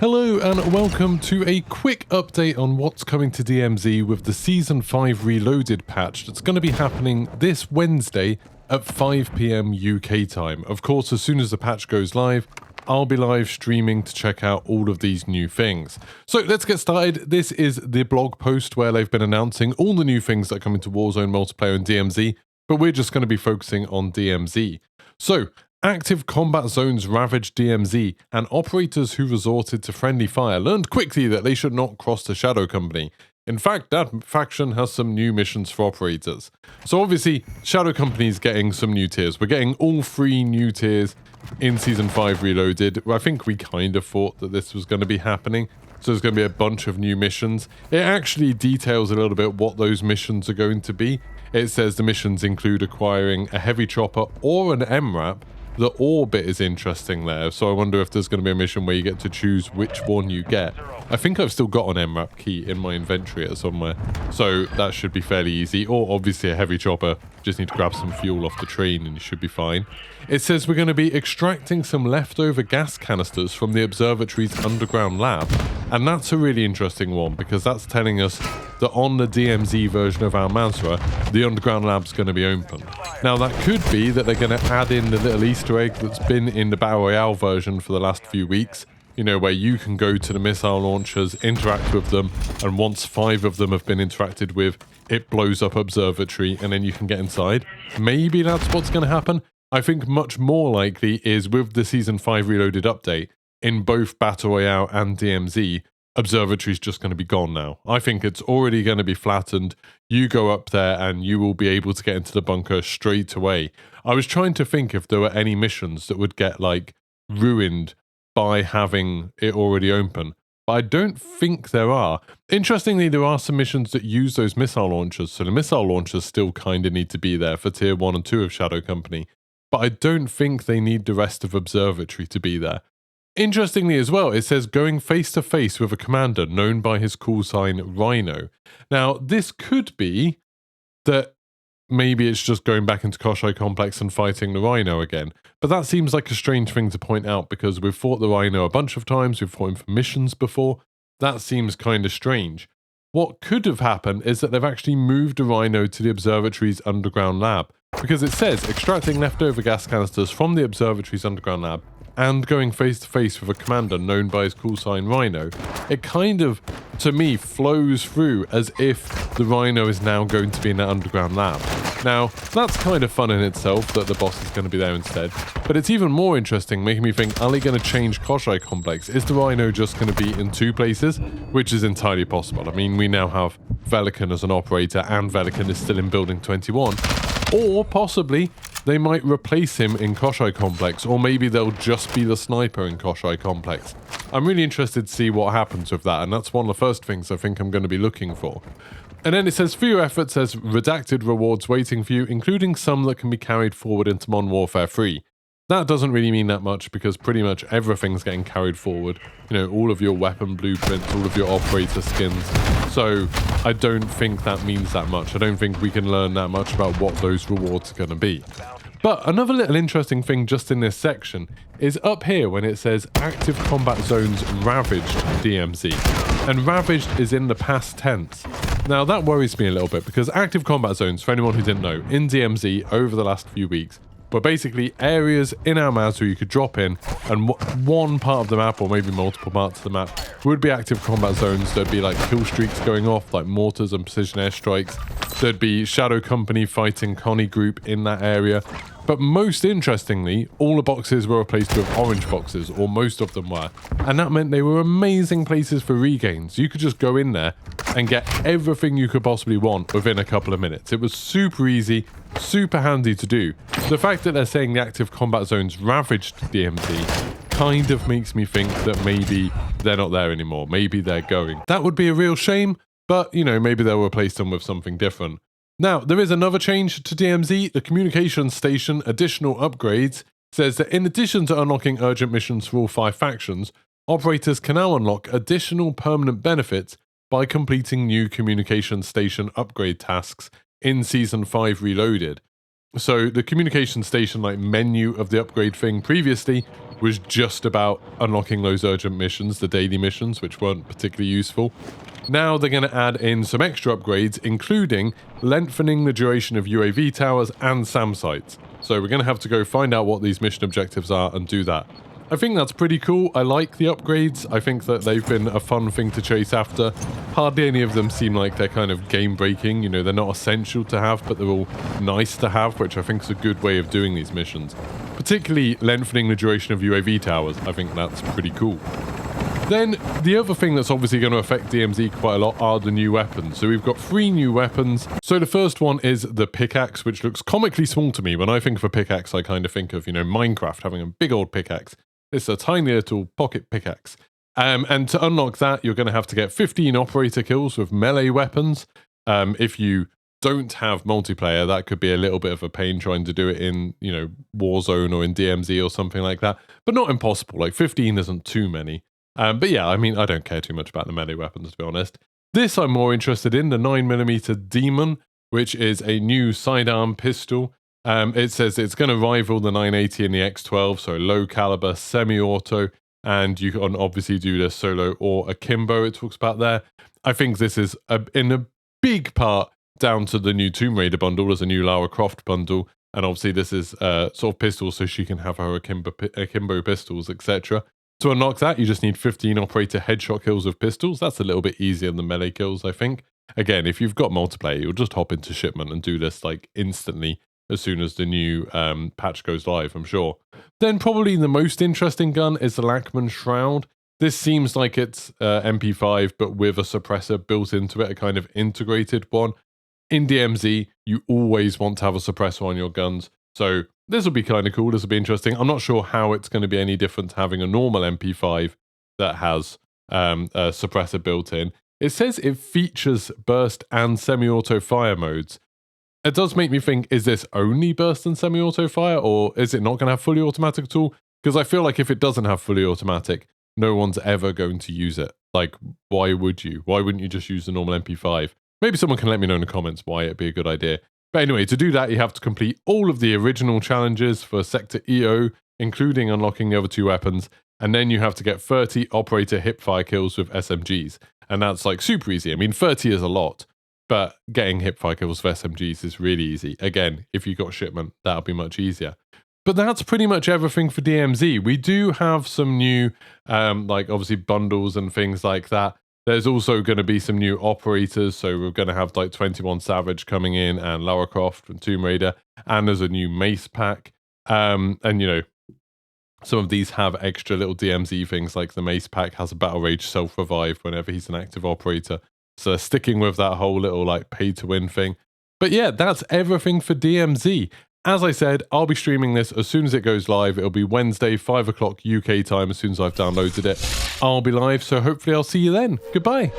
Hello and welcome to a quick update on what's coming to DMZ with the Season 5 Reloaded patch that's going to be happening this Wednesday at 5 PM UK time. Of course, as soon as the patch goes live, I'll be live streaming to check out all of these new things. So let's get started. This is the blog post where they've been announcing all the new things that are coming to Warzone multiplayer and DMZ, but we're just going to be focusing on DMZ. So, active combat zones ravaged DMZ, and operators who resorted to friendly fire learned quickly that they should not cross the Shadow Company. In fact, that faction has some new missions for operators. So obviously, Shadow Company's getting some new tiers. We're getting all 3 new tiers in Season 5 Reloaded. I think we kind of thought that this was going to be happening. So there's going to be a bunch of new missions. It actually details a little bit what those missions are going to be. It says the missions include acquiring a heavy chopper or an MRAP. The orbit is interesting there, so I wonder if there's going to be a mission where you get to choose which one you get. I think I've still got an MRAP key in my inventory or somewhere, so that should be fairly easy. Or obviously a heavy chopper, just need to grab some fuel off the train and you should be fine. It says we're going to be extracting some leftover gas canisters from the Observatory's underground lab, and that's a really interesting one because that's telling us that on the DMZ version of Al-Mazrah, the underground lab's going to be open. Now that could be that they're going to add in the little Easter egg that's been in the Battle Royale version for the last few weeks, you know, where you can go to the missile launchers, interact with them, and once 5 of them have been interacted with, it blows up Observatory and then you can get inside. Maybe that's what's going to happen. I think much more likely is with the Season 5 Reloaded update, in both Battle Royale and DMZ, Observatory's just going to be gone now. I think it's already going to be flattened. You go up there and you will be able to get into the bunker straight away. I was trying to think if there were any missions that would get, like, ruined by having it already open, but I don't think there are. Interestingly, there are some missions that use those missile launchers, so the missile launchers still kind of need to be there for Tier 1 and 2 of Shadow Company, but I don't think they need the rest of Observatory to be there. Interestingly as well, it says going face to face with a commander known by his call sign Rhino. Now, this could be that maybe it's just going back into Koshai Complex and fighting the Rhino again, but that seems like a strange thing to point out because we've fought the Rhino a bunch of times, we've fought him for missions before. That seems kind of strange. What could have happened is that they've actually moved the Rhino to the Observatory's underground lab, because it says extracting leftover gas canisters from the Observatory's underground lab and going face to face with a commander known by his call sign Rhino. It kind of, to me, flows through as if the Rhino is now going to be in that underground lab. Now, that's kind of fun in itself that the boss is going to be there instead, but it's even more interesting, making me think, are they going to change Koshai Complex? Is the Rhino just going to be in 2 places? Which is entirely possible. I mean, we now have Velikan as an operator, and Velikan is still in Building 21. Or, possibly, they might replace him in Koshai Complex, or maybe they'll just be the sniper in Koshai Complex. I'm really interested to see what happens with that, and that's one of the first things I think I'm going to be looking for. And then it says, for your efforts, there's redacted rewards waiting for you, including some that can be carried forward into Modern Warfare 3. That doesn't really mean that much because pretty much everything's getting carried forward. You know, all of your weapon blueprints, all of your operator skins. So I don't think that means that much. I don't think we can learn that much about what those rewards are going to be. But another little interesting thing just in this section is up here when it says active combat zones ravaged DMZ. And ravaged is in the past tense. Now that worries me a little bit because active combat zones, for anyone who didn't know, in DMZ over the last few weeks, were basically areas in Al-Mazrah you could drop in, and one part of the map, or maybe multiple parts of the map, would be active combat zones. There'd be like kill streaks going off, like mortars and precision airstrikes. There'd be Shadow Company fighting Connie Group in that area. But most interestingly, all the boxes were replaced with orange boxes, or most of them were. And that meant they were amazing places for regains. You could just go in there and get everything you could possibly want within a couple of minutes. It was super easy, super handy to do. The fact that they're saying the active combat zones ravaged DMZ kind of makes me think that maybe they're not there anymore. Maybe they're going. That would be a real shame, but, you know, maybe they'll replace them with something different. Now, there is another change to DMZ. The communications station additional upgrades says that in addition to unlocking urgent missions for all 5 factions, operators can now unlock additional permanent benefits by completing new communications station upgrade tasks in Season 5 Reloaded. So the communication station like menu of the upgrade thing previously was just about unlocking those urgent missions, the daily missions, which weren't particularly useful. Now they're going to add in some extra upgrades, including lengthening the duration of UAV towers and SAM sites. So we're going to have to go find out what these mission objectives are and do that. I think that's pretty cool. I like the upgrades. I think that they've been a fun thing to chase after. Hardly any of them seem like they're kind of game-breaking. You know, they're not essential to have, but they're all nice to have, which I think is a good way of doing these missions. Particularly lengthening the duration of UAV towers. I think that's pretty cool. Then, the other thing that's obviously going to affect DMZ quite a lot are the new weapons. So we've got 3 new weapons. So the first one is the pickaxe, which looks comically small to me. When I think of a pickaxe, I kind of think of, you know, Minecraft having a big old pickaxe. It's a tiny little pocket pickaxe. And to unlock that, you're going to have to get 15 operator kills with melee weapons. If you don't have multiplayer, that could be a little bit of a pain trying to do it in, you know, Warzone or in DMZ or something like that. But not impossible. Like 15 isn't too many. But yeah, I mean, I don't care too much about the melee weapons, to be honest. This I'm more interested in, the 9mm Demon, which is a new sidearm pistol. It says it's going to rival the 980 and the X12, so low caliber, semi-auto, and you can obviously do this solo or akimbo, it talks about there. I think this is in a big part down to the new Tomb Raider bundle. There's a new Lara Croft bundle, and obviously this is sort of pistols, so she can have her akimbo pistols, etc. To unlock that, you just need 15 operator headshot kills with pistols. That's a little bit easier than melee kills, I think. Again, if you've got multiplayer, you'll just hop into shipment and do this like instantly as soon as the new patch goes live, I'm sure. Then probably the most interesting gun is the Lachman Shroud. This seems like it's MP5, but with a suppressor built into it, a kind of integrated one. In DMZ, you always want to have a suppressor on your guns, so this will be kind of cool, this will be interesting. I'm not sure how it's going to be any different to having a normal MP5 that has a suppressor built in. It says it features burst and semi-auto fire modes. It does make me think, is this only burst and semi-auto fire, or is it not going to have fully automatic at all? Because I feel like if it doesn't have fully automatic, no one's ever going to use it. Like, why would you? Why wouldn't you just use the normal MP5? Maybe someone can let me know in the comments why it'd be a good idea. But anyway, to do that, you have to complete all of the original challenges for Sector EO, including unlocking the other 2 weapons, and then you have to get 30 operator hipfire kills with SMGs. And that's like super easy. I mean, 30 is a lot, but getting hipfire kills with SMGs is really easy. Again, if you got shipment, that'll be much easier. But that's pretty much everything for DMZ. We do have some new, like obviously bundles and things like that. There's also going to be some new operators, so we're going to have like 21 Savage coming in and Lara Croft and Tomb Raider, and there's a new mace pack. And you know, some of these have extra little DMZ things, like the mace pack has a Battle Rage self-revive whenever he's an active operator. So sticking with that whole little like pay-to-win thing. But yeah, that's everything for DMZ. As I said, I'll be streaming this as soon as it goes live. It'll be Wednesday, 5 o'clock UK time. As soon as I've downloaded it, I'll be live. So hopefully I'll see you then. Goodbye.